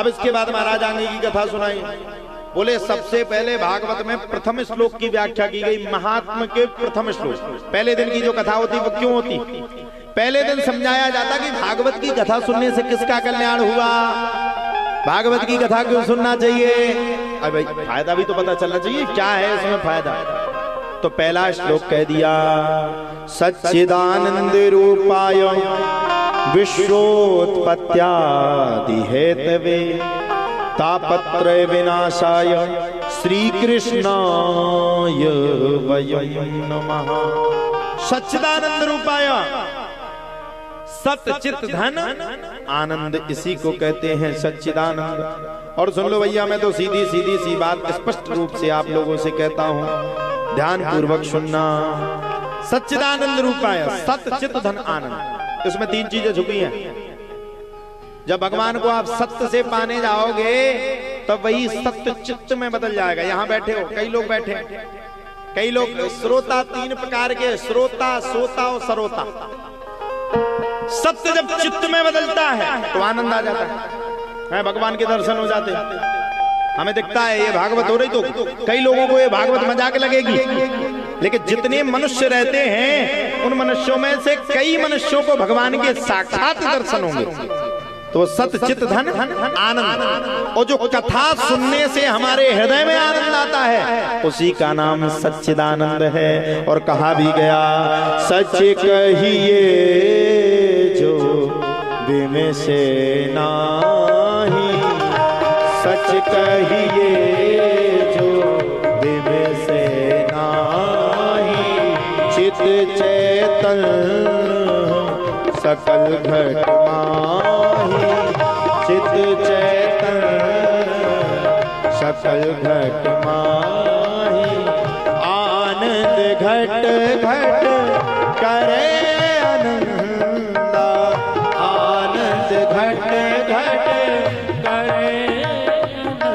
अब इसके बाद महाराज आगे की कथा सुनाई। बोले सबसे पहले भागवत में प्रथम श्लोक की व्याख्या की गई, महात्म के प्रथम श्लोक। पहले दिन की जो कथा होती वो क्यों होती? पहले दिन समझाया जाता कि भागवत की कथा सुनने से किसका कल्याण हुआ, भागवत की कथा क्यों सुनना चाहिए। अब भाई फायदा भी तो पता चलना चाहिए, क्या है इसमें फायदा। तो पहला श्लोक कह दिया, सच्चिदानंद रूपाय विश्वोत्पत्त्यादि हेतवे तापत्रय विनाशाय श्री कृष्णाय वयं नमः। सच्चिदानंद रूपाय, सत चित धन आनंद, इसी को कहते हैं सच्चिदानंद। और सुन लो भैया, मैं तो सीधी सीधी सी बात स्पष्ट रूप से आप लोगों से कहता हूं, ध्यान पूर्वक सुनना। सच्चिदानंद रूपाय, सत चित धन आनंद, इसमें तीन चीजें छुपी हैं। जब भगवान को आप सत्य से पाने जाओगे तो वही सत्य चित्त में बदल जाएगा। यहां बैठे हो, कई लोग बैठे, कई लोग श्रोता, तीन प्रकार के श्रोता, सोता और सरोता। सत्य जब चित्त में बदलता है तो आनंद आ जाता है, भगवान के दर्शन हो जाते हैं। हमें दिखता है ये भागवत हो रही तो कई लोगों को ये भागवत मजाक लगेगी, लेकिन जितने मनुष्य रहते हैं उन मनुष्यों में से कई मनुष्यों को भगवान के साक्षात दर्शन होंगे। तो सत चित धन आनंद, और जो कथा सुनने से हमारे हृदय में आनंद आता है उसी का नाम सच्चिदानंद है। और कहा भी गया, सच कहिए जो बिमिसे नाही, सच कहिए जो बिमिसे नाही, चित चेतन सकल घट माही, चित चेतन सकल घट माही, आनंद घट घट करे आनंदा, आनंद घट घट करे आनंदा,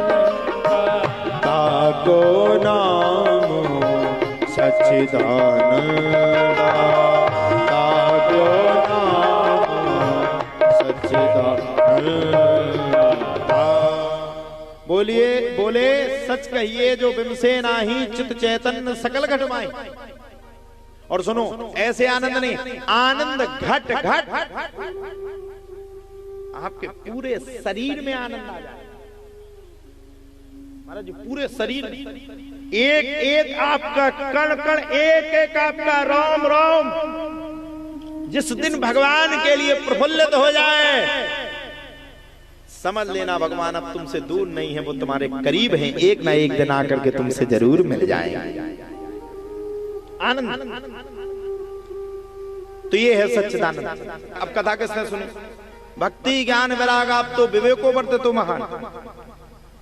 ताको नाम सच्चिदानंदा, ताको बोलिए, बोले सच कहिए जो बिमसे नाही, चित चैतन्य सकल घट माही। और सुनो, ऐसे आनंद नहीं, आनंद घट घट, आपके पूरे शरीर में आनंद आ जाए। महाराज पूरे शरीर, एक एक आपका कण कण, एक एक आपका रोम रोम जिस दिन भगवान के लिए प्रफुल्लित हो जाए, समझ लेना भगवान अब तुमसे दूर नहीं है, वो तुम्हारे करीब हैं, एक ना एक दिन आकर के तुमसे जरूर मिल जाएंगे। आनंद, तो ये है सच्चिदानंद। अब कथा किसने सुनी? भक्ति ज्ञान वैराग आप तो विवेको वर्त तो महान।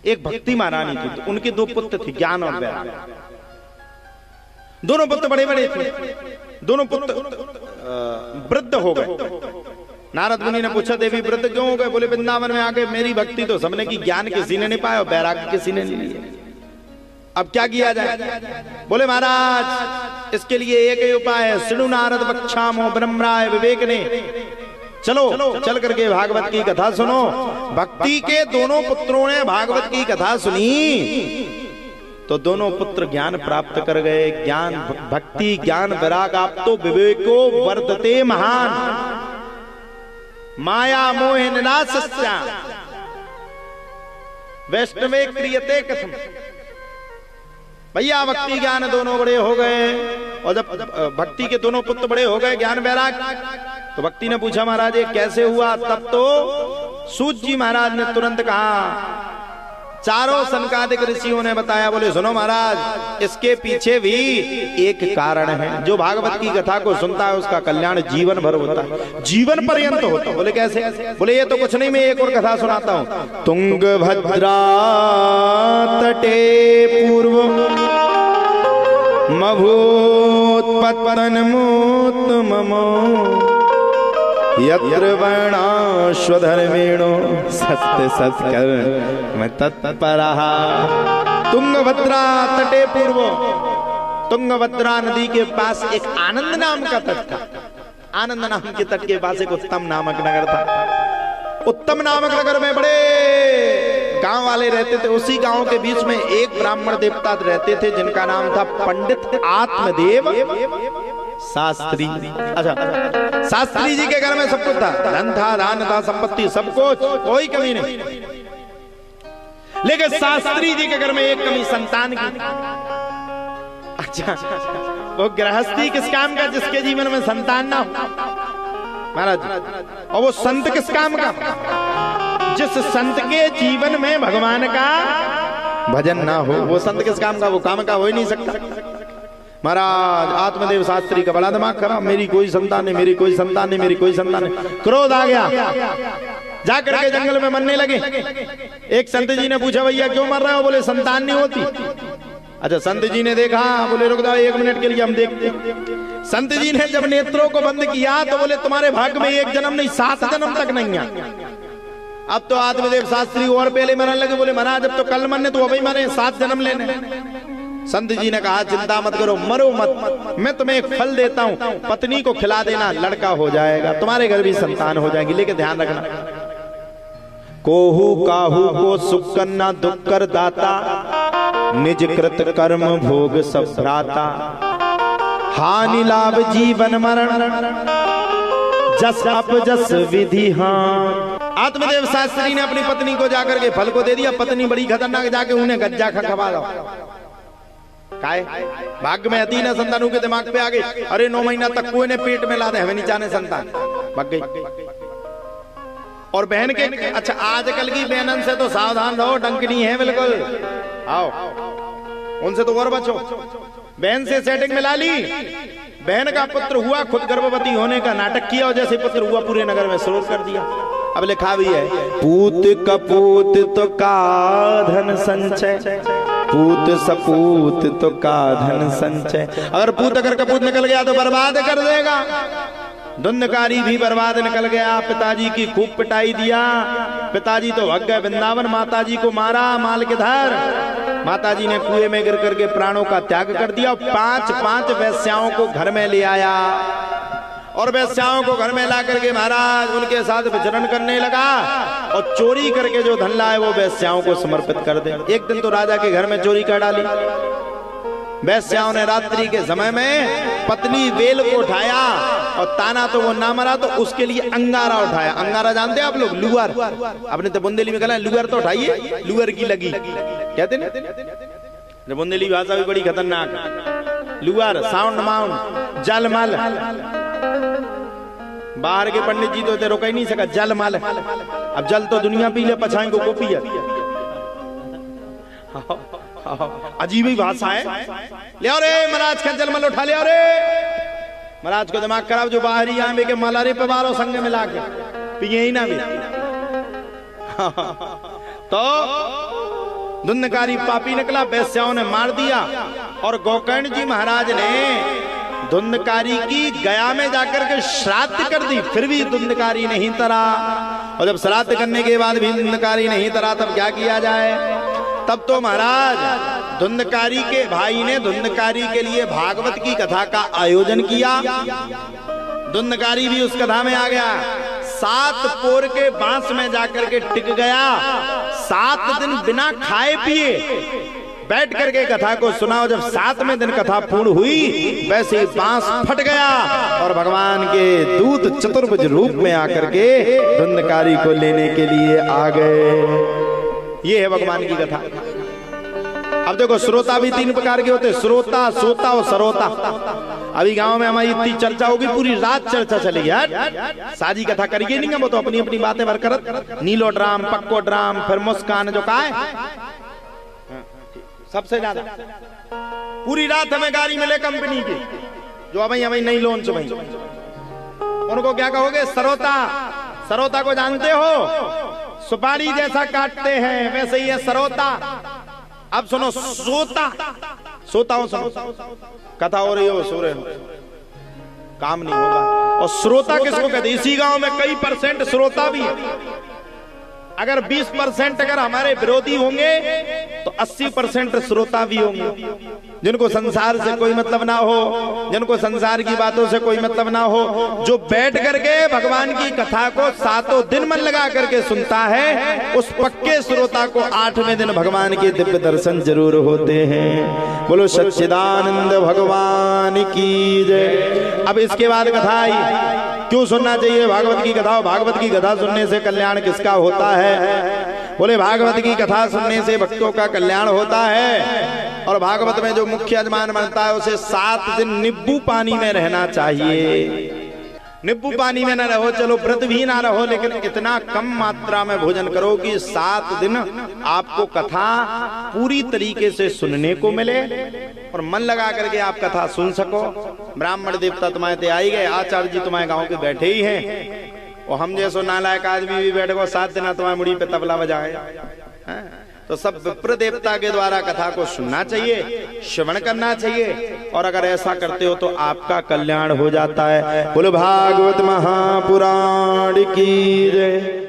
एक भक्ति महारानी थी, तो उनके दो पुत्र थे, ज्ञान और वैराग। दोनों पुत्र बड़े बड़े थे, दोनों पुत्र वृद्ध हो गए। नारद मुनि ने पूछा, देवी वृद्ध क्यों हो गए? बोले वृंदावन में आके मेरी भक्ति तो सबने की, ज्ञान किसी ने नहीं पाया और वैराग किसी ने नहीं लिया, अब क्या किया जाए? बोले महाराज इसके लिए एक ही उपाय है, सिणु नारद बक्षामो ब्रह्मराय विवेक ने, चलो चल करके भागवत की कथा सुनो। भक्ति के दोनों पुत्रों ने भागवत की कथा सुनी तो दोनों पुत्र ज्ञान प्राप्त कर गए। ज्ञान, भक्ति ज्ञान वैराग आप तो विवेको वर्तते महान, माया मोह निरासस्या वैष्णवे क्रियते कथम। भैया भक्ति ज्ञान दोनों बड़े हो गए, और जब भक्ति के दोनों पुत्र बड़े हो गए ज्ञान वैराग, तो भक्ति ने पूछा महाराज ये कैसे हुआ? तब तो सूत जी महाराज ने तुरंत कहा, चारों सनकादिक ऋषियों ने बताया। बोले सुनो महाराज इसके पीछे भी एक कारण है, जो भागवत की कथा को सुनता है उसका कल्याण जीवन भर होता है, जीवन पर्यंत होता है। बोले कैसे? बोले ये तो कुछ नहीं, मैं एक और कथा सुनाता हूँ। तुंगभद्रा तटे पूर्व मभूत्पत्तन मूत ममो, यत्र वर्णाश्वधर्मेणो सत्य सत्कर मैं तत्परः। तुंगभद्रा तटे पूर्व, तुंगभद्रा नदी के पास एक आनंद नाम का तट था। आनंद नाम के तट के पास एक उत्तम नामक नगर था। उत्तम नामक नगर में बड़े गांव वाले रहते थे, उसी गांव के बीच में एक ब्राह्मण देवता रहते थे जिनका नाम था पंडित आत्मदेव शास्त्री। अच्छा, शास्त्री जी के घर में सब कुछ था, धन था, दान था, संपत्ति, सब कुछ, कोई कमी नहीं। लेकिन शास्त्री जी के घर में एक कमी, संतान की। अच्छा, वो गृहस्थी किस काम का जिसके जीवन में संतान ना हो महाराज, और वो संत किस काम का जिस संत के जीवन में भगवान का भजन ना हो। वो संत किस काम का, वो काम का हो ही नहीं सकता। महाराज आत्मदेव शास्त्री का बड़ा दिमाग खराब, मेरी कोई संतान नहीं, मेरी कोई संतान नहीं, मेरी कोई संतान नहीं। क्रोध आ गया, जाकर के जंगल में मरने लगे। एक संत जी ने पूछा, भैया क्यों मर रहे हो? बोले संतान नहीं होती। अच्छा, संत जी ने देखा, बोले रुक जाओ 1 मिनट के लिए हम देखते। संत जी ने जब नेत्रों को बंद किया तो बोले तुम्हारे भाग्य में 1 जन्म नहीं 7 जन्म तक नहीं है। अब तो आत्मदेव शास्त्री और पहले मरने लगे। बोले महाराज जब तो कल मरने तो अभी मरे, 7 जन्म लेने। संत जी ने कहा चिंता मत करो, मरो मत, मैं तुम्हें एक फल देता हूँ, पत्नी को खिला देना, लड़का हो जाएगा, तुम्हारे घर भी संतान हो जाएगी। लेकिन ध्यान रखना, कोहू काहू को सुख करना दुख कर दाता, निज कृत कर्म भोग सब भ्राता, हानि लाभ जीवन मरण, जस अप जस विधि। हाँ, आत्मदेव शास्त्री ने अपनी पत्नी को जाकर के फल को दे दिया। पत्नी बड़ी खतरनाक, जाके उन्हें गज्जा खवा दो। भाग्य में अति न संतानों के दिमाग पे आ गई, अरे 9 महीना तक कोई ने पेट में ला दे, हमें नहीं जाने संतान, भाग गई। और बहन के, अच्छा आजकल की बहनन से तो सावधान रहो, डंकनी है बिल्कुल, आओ उनसे तो और बचो। बहन से सेटिंग मिला ली, बहन का पुत्र हुआ, खुद गर्भवती होने का नाटक किया, और जैसे पुत्र हुआ पूरे नगर में शोर कर दिया। अब लिखा भी है, पूत कपूत तो का धन संचय, पूत सपूत तो का धन संचय। अगर पूत अगर कपूत निकल गया तो बर्बाद कर देगा। धुंधकारी भी बर्बाद निकल गया, पिताजी की खूब पिटाई दिया, पिताजी तो भाग गए वृंदावन, माताजी को मारा माल के धर, माताजी ने कुएं में गिर करके प्राणों का त्याग कर दिया। 5 वैश्याओं को घर में ले आया, और वैश्याओं को घर में ला करके महाराज उनके साथ विचरण करने लगा, और चोरी करके जो धन लाए वो वैश्याओं को समर्पित कर दे। एक दिन तो राजा के घर में चोरी कर डाली। वैश्याओं ने रात्रि के समय में पत्नी बेल को उठाया, और ताना तो वो ना मरा तो उसके लिए अंगारा उठाया। अंगारा जानते हैं आप लोग? लुअर, अपने तो बुंदेली में कहला लुअर तो उठाइए, लुअर की लगी कहते ना। बुंदेली भाषा भी बड़ी खतरनाक। लुअर, साउंड माउंड, जलमल। बाहर के पंडित जी तो रोक ही नहीं सका, जलमल। अब जल तो दुनिया पी ले, पछाएं को पिया। अजीब ही भाषा है। ले आओ रे महाराज का जलमल उठा ले, रे महाराज को दिमाग खराब, जो बाहरी आए के मलारे पे बारो संग मिला के पिए ही ना भी। तो धुंधकारी पापी निकला, वैश्याओं ने मार दिया, और गोकर्ण जी महाराज ने धुंधकारी की गया में जाकर के श्राद्ध कर दी, फिर भी धुंधकारी नहीं तरा। और जब श्राद्ध करने के बाद भी धुंधकारी नहीं तरा, तब क्या किया जाए? तब तो महाराज धुंधकारी के भाई ने धुंधकारी के लिए भागवत की कथा का आयोजन किया। धुंधकारी भी उस कथा में आ गया, 7 पोर के बांस में जाकर के टिक गया, 7 दिन बिना खाए पिए बैठ करके कथा को सुनाओ। जब 7वें दिन कथा पूर्ण हुई, वैसे ही बांस फट गया, और भगवान के दूत चतुर्भुज रूप में आकर के धुंधकारी को लेने के लिए आ गए। ये है भगवान की कथा। अब देखो, श्रोता भी 3 प्रकार के होते हैं, श्रोता, सोता और सरोता। अभी गांव में हमारी इतनी चर्चा होगी, पूरी रात चर्चा चलेगी यार। साजी कथा करिए नहीं, वो तो अपनी अपनी बातें भर कर, नीलो ड्राम, पक्को ड्राम, फिर मुस्कान जो का है सबसे ज्यादा। पूरी रात हमें गाड़ी मिले कंपनी की, जो अभी नहीं लॉन्च भाई, उनको क्या कहोगे? सरोता। सरोता को जानते हो? सुपारी जैसा काटते हैं, वैसे ही है सरोता। अब सुनो सोता। सोता हो, सुनो कथा हो रही हो, सो रहे हो, काम नहीं होगा। और श्रोता किसको कहते? इसी गांव में कई % श्रोता भी है। अगर 20% अगर हमारे विरोधी होंगे तो 80% श्रोता भी होंगे जिनको संसार से कोई मतलब ना हो, जिनको संसार की बातों से कोई मतलब ना हो, जो बैठ करके भगवान की कथा को 7 दिन मन लगा करके सुनता है, उस पक्के श्रोता को 8वें दिन भगवान के दिव्य दर्शन जरूर होते हैं। बोलो सच्चिदानंद भगवान की जय। अब इसके बाद कथा आई, क्यों सुनना चाहिए भागवत की कथा? भागवत की कथा सुनने से कल्याण किसका होता है? बोले भागवत की कथा सुनने से भक्तों का कल्याण होता है। और भागवत में जो मुख्य यजमान बनता है उसे 7 दिन नींबू पानी में रहना चाहिए। नींबू पानी में न रहो, चलो व्रत भी ना रहो, लेकिन इतना कम मात्रा में भोजन करो कि 7 दिन आपको कथा पूरी तरीके से सुनने को मिले और मन लगा करके आप कथा सुन सको। ब्राह्मण देवता तुम्हारे आई गए, आचार्य जी तुम्हारे गांव के बैठे ही हैं, और हम जैसो नालायक आदमी भी बैठे को 7 दिन तुम्हारी मुड़ी पे तबला बजाए। तो सब विप्र देवता के द्वारा कथा को सुनना चाहिए, श्रवण करना चाहिए, और अगर ऐसा करते हो तो आपका कल्याण हो जाता है। बोलो भागवत महापुराण की जय।